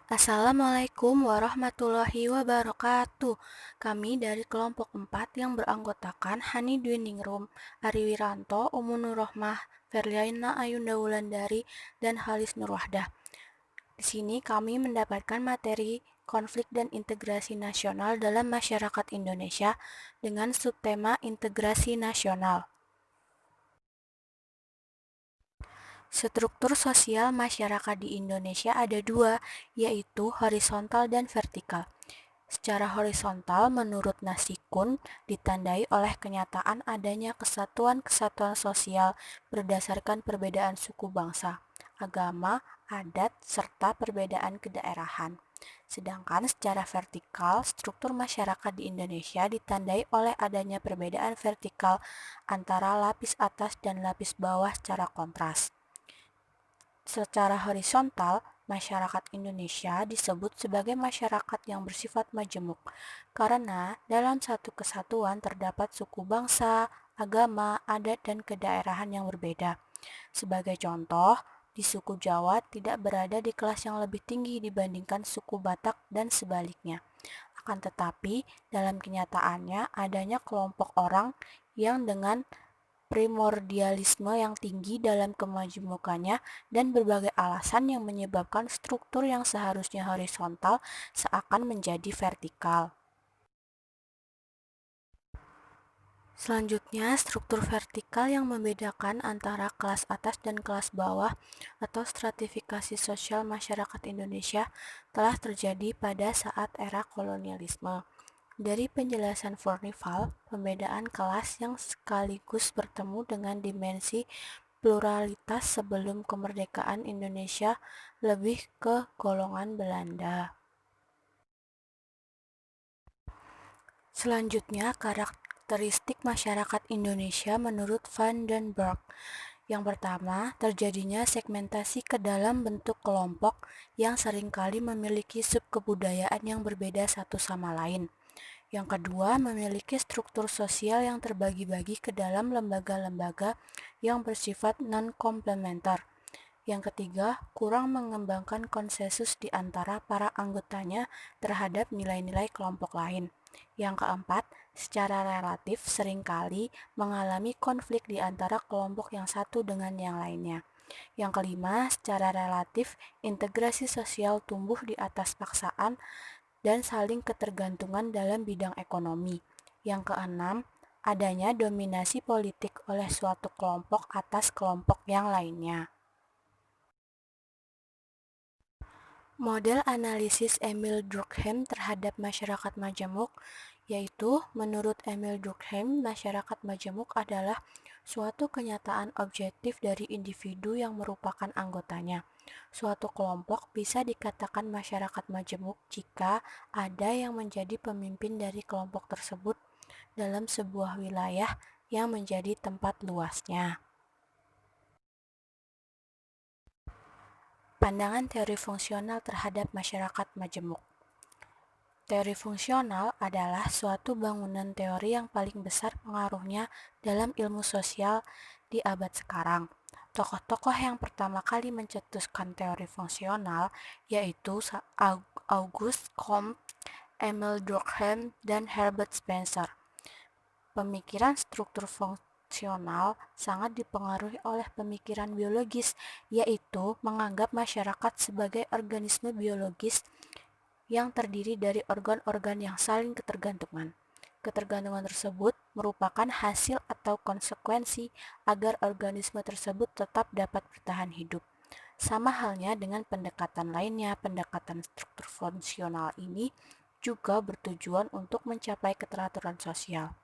Assalamualaikum warahmatullahi wabarakatuh. Kami dari kelompok 4 yang beranggotakan Hani Dwi Ningrum, Ari Wiranto, Umu Nurrohmah, Ferliana Ayunda Wulandari, dan Halis Nurwahdah. Di sini kami mendapatkan materi konflik dan integrasi nasional dalam masyarakat Indonesia dengan subtema integrasi nasional. Struktur sosial masyarakat di Indonesia ada dua, yaitu horizontal dan vertikal. Secara horizontal, menurut Nasikun, ditandai oleh kenyataan adanya kesatuan-kesatuan sosial berdasarkan perbedaan suku bangsa, agama, adat, serta perbedaan kedaerahan. Sedangkan secara vertikal, struktur masyarakat di Indonesia ditandai oleh adanya perbedaan vertikal antara lapis atas dan lapis bawah secara kontras. Secara horizontal, masyarakat Indonesia disebut sebagai masyarakat yang bersifat majemuk, karena dalam satu kesatuan terdapat suku bangsa, agama, adat, dan kedaerahan yang berbeda. Sebagai contoh, di suku Jawa tidak berada di kelas yang lebih tinggi dibandingkan suku Batak dan sebaliknya. Akan tetapi, dalam kenyataannya adanya kelompok orang yang dengan primordialisme yang tinggi dalam kemajemukannya dan berbagai alasan yang menyebabkan struktur yang seharusnya horizontal seakan menjadi vertikal. Selanjutnya, struktur vertikal yang membedakan antara kelas atas dan kelas bawah atau stratifikasi sosial masyarakat Indonesia telah terjadi pada saat era kolonialisme. Dari penjelasan Fornival, pembedaan kelas yang sekaligus bertemu dengan dimensi pluralitas sebelum kemerdekaan Indonesia lebih ke golongan Belanda. Selanjutnya, karakteristik masyarakat Indonesia menurut Van den Berg. Yang pertama, terjadinya segmentasi ke dalam bentuk kelompok yang seringkali memiliki subkebudayaan yang berbeda satu sama lain. Yang kedua, memiliki struktur sosial yang terbagi-bagi ke dalam lembaga-lembaga yang bersifat non-komplementer. Yang ketiga, kurang mengembangkan konsensus di antara para anggotanya terhadap nilai-nilai kelompok lain. Yang keempat, secara relatif seringkali mengalami konflik di antara kelompok yang satu dengan yang lainnya. Yang kelima, secara relatif integrasi sosial tumbuh di atas paksaan dan saling ketergantungan dalam bidang ekonomi. Yang keenam, adanya dominasi politik oleh suatu kelompok atas kelompok yang lainnya. Model analisis Emil Durkheim terhadap masyarakat majemuk, yaitu menurut Emil Durkheim, masyarakat majemuk adalah suatu kenyataan objektif dari individu yang merupakan anggotanya. Suatu kelompok bisa dikatakan masyarakat majemuk jika ada yang menjadi pemimpin dari kelompok tersebut dalam sebuah wilayah yang menjadi tempat luasnya. Pandangan teori fungsional terhadap masyarakat majemuk. Teori fungsional adalah suatu bangunan teori yang paling besar pengaruhnya dalam ilmu sosial di abad sekarang. Tokoh-tokoh yang pertama kali mencetuskan teori fungsional yaitu Auguste Comte, Emil Durkheim, dan Herbert Spencer. Pemikiran struktur fungsional sangat dipengaruhi oleh pemikiran biologis, yaitu menganggap masyarakat sebagai organisme biologis yang terdiri dari organ-organ yang saling ketergantungan. Ketergantungan tersebut merupakan hasil atau konsekuensi agar organisme tersebut tetap dapat bertahan hidup. Sama halnya dengan pendekatan lainnya, pendekatan struktur fungsional ini juga bertujuan untuk mencapai keteraturan sosial.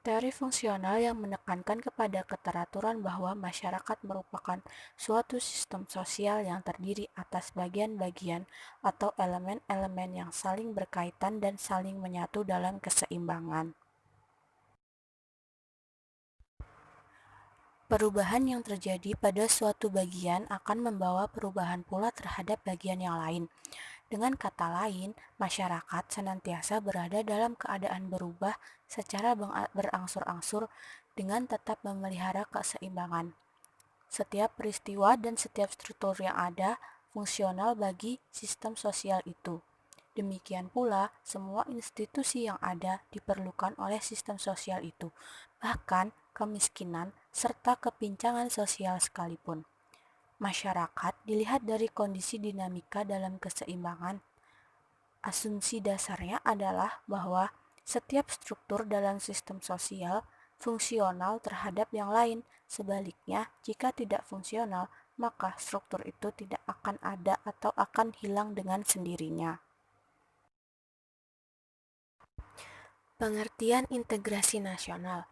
Teori fungsional yang menekankan kepada keteraturan bahwa masyarakat merupakan suatu sistem sosial yang terdiri atas bagian-bagian atau elemen-elemen yang saling berkaitan dan saling menyatu dalam keseimbangan. Perubahan yang terjadi pada suatu bagian akan membawa perubahan pula terhadap bagian yang lain. Dengan kata lain, masyarakat senantiasa berada dalam keadaan berubah secara berangsur-angsur dengan tetap memelihara keseimbangan. Setiap peristiwa dan setiap struktur yang ada fungsional bagi sistem sosial itu. Demikian pula, semua institusi yang ada diperlukan oleh sistem sosial itu, bahkan kemiskinan serta kepincangan sosial sekalipun. Masyarakat dilihat dari kondisi dinamika dalam keseimbangan. Asumsi dasarnya adalah bahwa setiap struktur dalam sistem sosial fungsional terhadap yang lain. Sebaliknya, jika tidak fungsional, maka struktur itu tidak akan ada atau akan hilang dengan sendirinya. Pengertian integrasi nasional.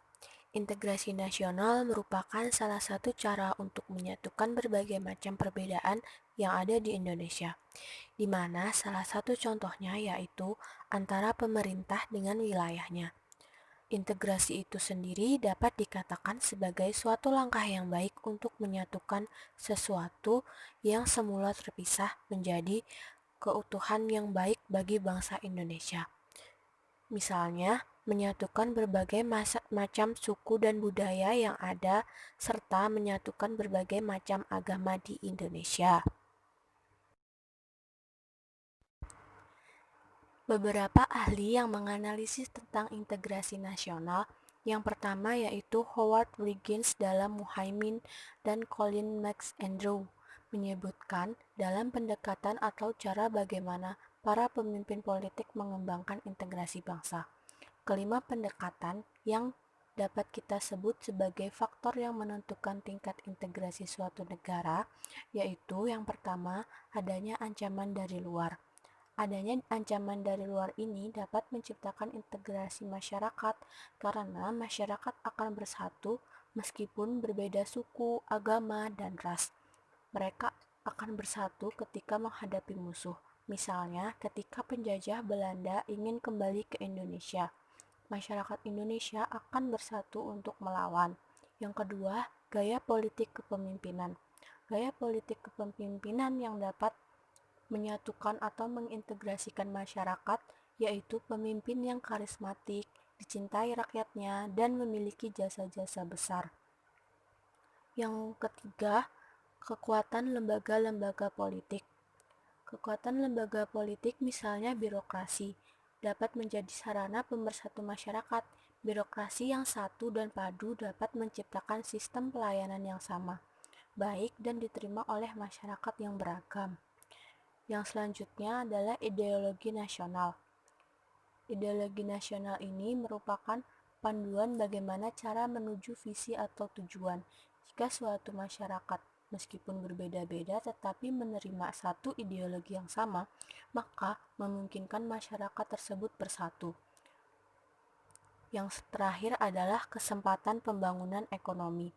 Integrasi nasional merupakan salah satu cara untuk menyatukan berbagai macam perbedaan yang ada di Indonesia, di mana salah satu contohnya yaitu antara pemerintah dengan wilayahnya. Integrasi itu sendiri dapat dikatakan sebagai suatu langkah yang baik untuk menyatukan sesuatu yang semula terpisah menjadi keutuhan yang baik bagi bangsa Indonesia. Misalnya, menyatukan berbagai macam suku dan budaya yang ada, serta menyatukan berbagai macam agama di Indonesia. Beberapa ahli yang menganalisis tentang integrasi nasional, yang pertama yaitu Howard Wiggins dalam Muhaimin dan Colin McAndrew, menyebutkan dalam pendekatan atau cara bagaimana para pemimpin politik mengembangkan integrasi bangsa. Kelima pendekatan yang dapat kita sebut sebagai faktor yang menentukan tingkat integrasi suatu negara, yaitu yang pertama, adanya ancaman dari luar. Adanya ancaman dari luar ini dapat menciptakan integrasi masyarakat karena masyarakat akan bersatu meskipun berbeda suku, agama, dan ras. Mereka akan bersatu ketika menghadapi musuh. Misalnya, ketika penjajah Belanda ingin kembali ke Indonesia, masyarakat Indonesia akan bersatu untuk melawan. Yang kedua, gaya politik kepemimpinan. Gaya politik kepemimpinan yang dapat menyatukan atau mengintegrasikan masyarakat, yaitu pemimpin yang karismatik, dicintai rakyatnya, dan memiliki jasa-jasa besar. Yang ketiga, kekuatan lembaga-lembaga politik. Kekuatan lembaga politik misalnya birokrasi, dapat menjadi sarana pemersatu masyarakat. Birokrasi yang satu dan padu dapat menciptakan sistem pelayanan yang sama, baik dan diterima oleh masyarakat yang beragam. Yang selanjutnya adalah ideologi nasional. Ideologi nasional ini merupakan panduan bagaimana cara menuju visi atau tujuan. Jika suatu masyarakat meskipun berbeda-beda tetapi menerima satu ideologi yang sama, maka memungkinkan masyarakat tersebut bersatu. Yang terakhir adalah kesempatan pembangunan ekonomi.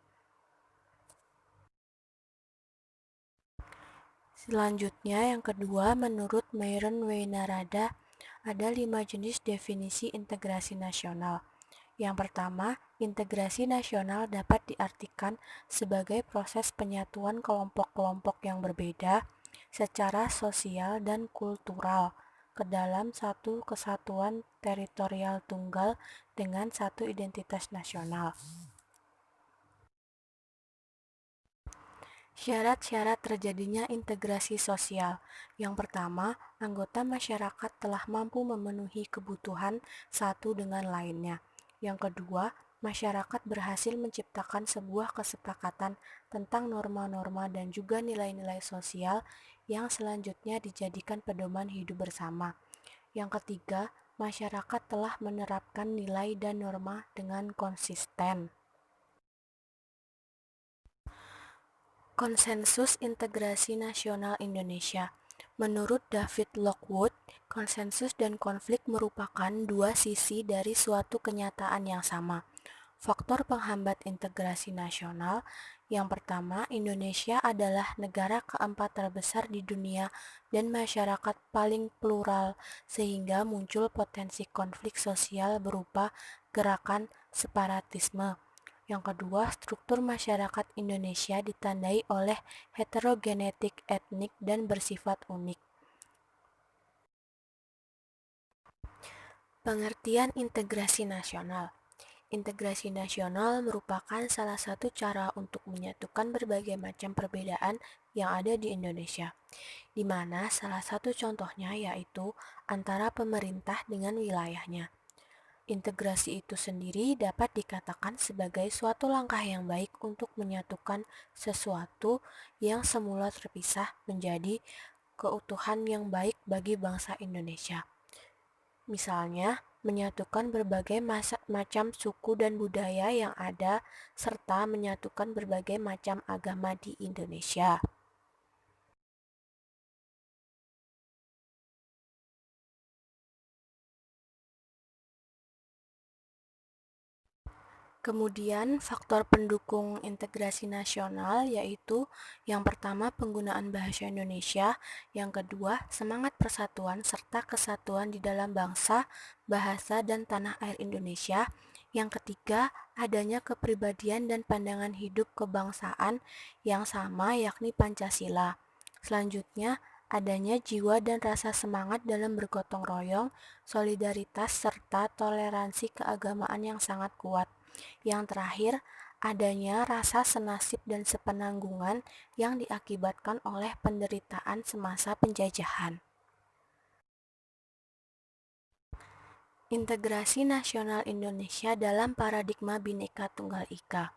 Selanjutnya, yang kedua, menurut Myron Weinarada, ada 5 jenis definisi integrasi nasional. Yang pertama, integrasi nasional dapat diartikan sebagai proses penyatuan kelompok-kelompok yang berbeda secara sosial dan kultural ke dalam satu kesatuan teritorial tunggal dengan satu identitas nasional. Syarat-syarat terjadinya integrasi sosial. Yang pertama, anggota masyarakat telah mampu memenuhi kebutuhan satu dengan lainnya. Yang kedua, masyarakat berhasil menciptakan sebuah kesepakatan tentang norma-norma dan juga nilai-nilai sosial yang selanjutnya dijadikan pedoman hidup bersama. Yang ketiga, masyarakat telah menerapkan nilai dan norma dengan konsisten. Konsensus Integrasi Nasional Indonesia. Menurut David Lockwood, konsensus dan konflik merupakan dua sisi dari suatu kenyataan yang sama. Faktor penghambat integrasi nasional, yang pertama, Indonesia adalah negara keempat terbesar di dunia dan masyarakat paling plural, sehingga muncul potensi konflik sosial berupa gerakan separatisme. Yang kedua, struktur masyarakat Indonesia ditandai oleh heterogenetik etnik dan bersifat unik. Pengertian integrasi nasional. Integrasi nasional merupakan salah satu cara untuk menyatukan berbagai macam perbedaan yang ada di Indonesia, di mana salah satu contohnya yaitu antara pemerintah dengan wilayahnya. Integrasi itu sendiri dapat dikatakan sebagai suatu langkah yang baik untuk menyatukan sesuatu yang semula terpisah menjadi keutuhan yang baik bagi bangsa Indonesia. Misalnya, menyatukan berbagai macam suku dan budaya yang ada, serta menyatukan berbagai macam agama di Indonesia. Kemudian faktor pendukung integrasi nasional yaitu yang pertama penggunaan bahasa Indonesia, yang kedua semangat persatuan serta kesatuan di dalam bangsa, bahasa, dan tanah air Indonesia, yang ketiga adanya kepribadian dan pandangan hidup kebangsaan yang sama yakni Pancasila. Selanjutnya adanya jiwa dan rasa semangat dalam bergotong royong, solidaritas, serta toleransi keagamaan yang sangat kuat. Yang terakhir, adanya rasa senasib dan sepenanggungan yang diakibatkan oleh penderitaan semasa penjajahan. Integrasi nasional Indonesia dalam paradigma Bhinneka Tunggal Ika.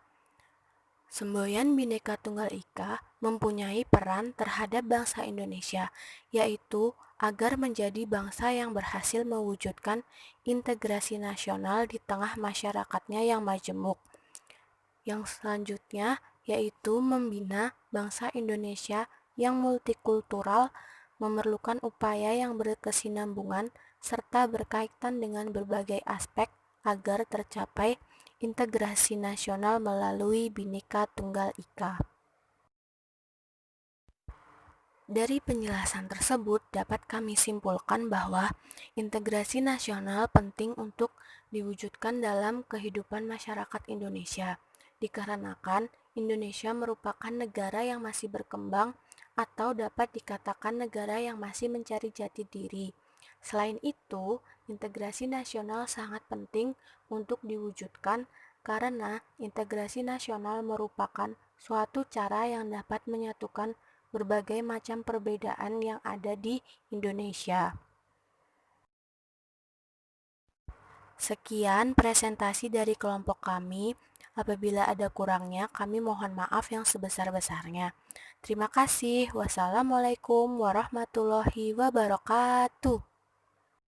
Semboyan Bhinneka Tunggal Ika mempunyai peran terhadap bangsa Indonesia, yaitu agar menjadi bangsa yang berhasil mewujudkan integrasi nasional di tengah masyarakatnya yang majemuk. Yang selanjutnya yaitu membina bangsa Indonesia yang multikultural, memerlukan upaya yang berkesinambungan serta berkaitan dengan berbagai aspek agar tercapai integrasi nasional melalui Bhinneka Tunggal Ika. Dari penjelasan tersebut dapat kami simpulkan bahwa integrasi nasional penting untuk diwujudkan dalam kehidupan masyarakat Indonesia, dikarenakan Indonesia merupakan negara yang masih berkembang atau dapat dikatakan negara yang masih mencari jati diri. Selain itu, integrasi nasional sangat penting untuk diwujudkan karena integrasi nasional merupakan suatu cara yang dapat menyatukan berbagai macam perbedaan yang ada di Indonesia. Sekian presentasi dari kelompok kami. Apabila ada kurangnya, kami mohon maaf yang sebesar-besarnya. Terima kasih. Wassalamualaikum warahmatullahi wabarakatuh.